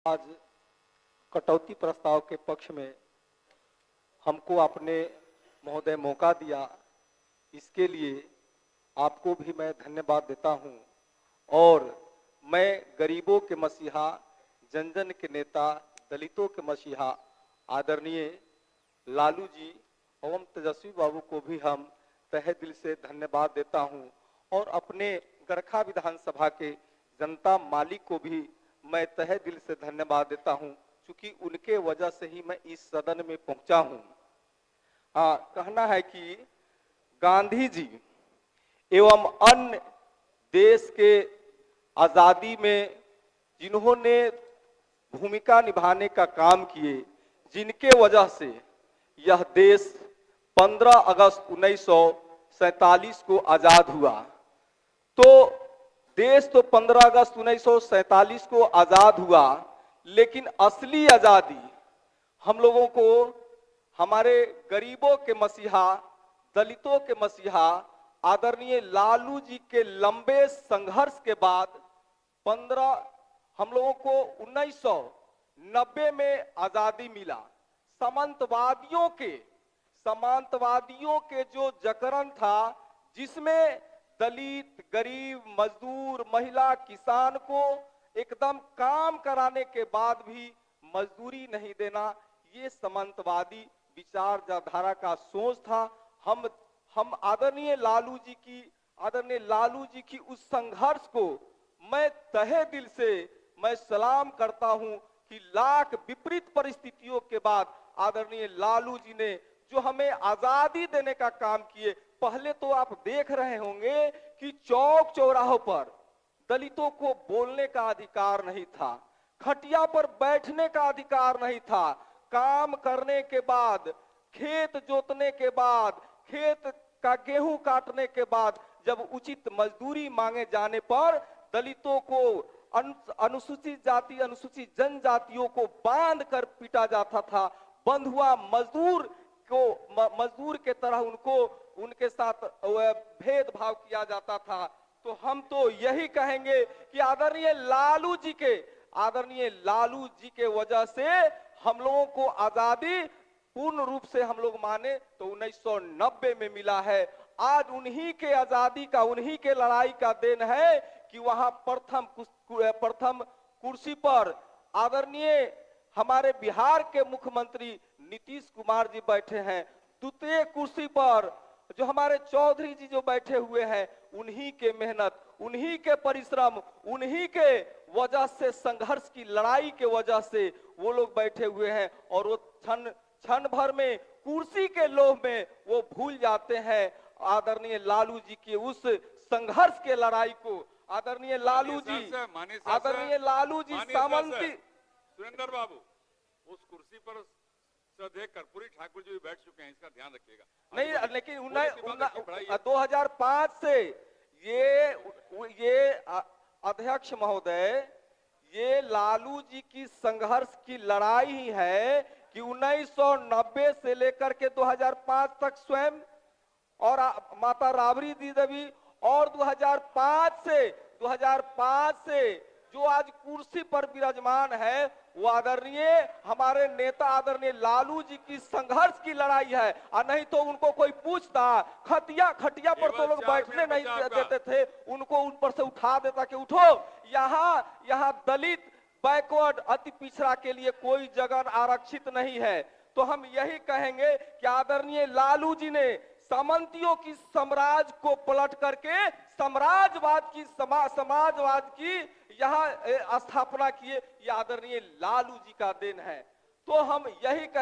आज कटौती प्रस्ताव के पक्ष में हमको आपने महोदय मौका दिया, इसके लिए आपको भी मैं धन्यवाद देता हूं। और मैं गरीबों के मसीहा, जन जन के नेता, दलितों के मसीहा आदरणीय लालू जी एवं तेजस्वी बाबू को भी हम तहे दिल से धन्यवाद देता हूं। और अपने गरखा विधानसभा के जनता मालिक को भी मैं तहे दिल से धन्यवाद देता हूं, क्योंकि उनके वजह से ही मैं इस सदन में पहुंचा हूं। कहना है कि गांधी जी एवं अन्य देश के आजादी में जिन्होंने भूमिका निभाने का काम किए, जिनके वजह से यह देश 15 अगस्त 1947 को आजाद हुआ। तो देश तो 15 अगस्त 1947 को आजाद हुआ, लेकिन असली आजादी हम लोगों को हमारे गरीबों के मसीहा, दलितों के मसीहा आदरणीय लालू जी के लंबे संघर्ष के बाद 15 हम लोगों को 1990 में आजादी मिला। सामंतवादियों के जो जकड़न था, जिसमें दलित, गरीब, मजदूर, महिला, किसान को एकदम काम कराने के बाद भी मजदूरी नहीं देना, ये सामंतवादी विचारधारा का सोच था। हम आदरणीय लालू जी की उस संघर्ष को मैं तहे दिल से मैं सलाम करता हूं कि लाख विपरीत परिस्थितियों के बाद आदरणीय लालू जी ने जो हमें आजादी देने का काम किए। पहले तो आप देख रहे होंगे कि चौक चौराहों पर दलितों को बोलने का अधिकार नहीं था, खटिया पर बैठने का अधिकार नहीं था। काम करने के बाद, खेत जोतने के बाद, खेत का गेहूं काटने के बाद जब उचित मजदूरी मांगे जाने पर दलितों को, अनुसूचित जाति, अनुसूचित जनजातियों को बांध कर पीटा जाता था। बंधुआ मजदूर के तरह उनके साथ भेदभाव किया जाता था। तो हम तो यही कहेंगे कि आदरणीय लालू जी के वजह से हम लोगों को आजादी पूर्ण रूप से हम लोग माने तो 1990 में मिला है। आज उन्हीं के आजादी का, उन्हीं के लड़ाई का देन है कि वहां प्रथम कुर्सी पर आदरणीय हमारे बिहार के मुख्यमंत्री नीतीश कुमार जी बैठे हैं। द्वितीय कुर्सी पर जो हमारे चौधरी जी जो बैठे हुए हैं, उन्हीं के मेहनत, उन्हीं के परिश्रम, उन्हीं के वजह से, संघर्ष की लड़ाई के वजह से वो लोग बैठे हुए हैं। और वो क्षण भर में कुर्सी के लोभ में वो भूल जाते हैं आदरणीय लालू जी के उस संघर्ष के लड़ाई को। आदरणीय लालू जी सामंती सुरेंद्र बाबू, उस कुर्सी पर श्रद्धेय कर्पूरी ठाकुर जी भी बैठ चुके हैं, इसका ध्यान रखिएगा। नहीं, लेकिन 2005 से ये अध्यक्ष महोदय, ये लालू जी की संघर्ष की लड़ाई ही है कि 1990 से लेकर के 2005 तक स्वयं और माता राबड़ी देवी, और 2005 से जो आज कुर्सी पर विराजमान है, वो आदरणीय हमारे नेता आदरणीय लालू जी की संघर्ष की लड़ाई है। और नहीं तो उनको कोई पूछता, खटिया पर तो लोग बैठने नहीं देते थे, उनको उन पर से उठा देता कि उठो, यहाँ दलित, बैकवर्ड, अति पिछड़ा के लिए कोई जगह आरक्षित नहीं है। तो हम यही कहेंगे कि आदरणीय लालू जी ने सामंतियों की साम्राज्य को पलट करके समाजवाद की यहाँ स्थापना किए। ये आदरणीय लालू जी का देन है। तो हम यही कहेंगे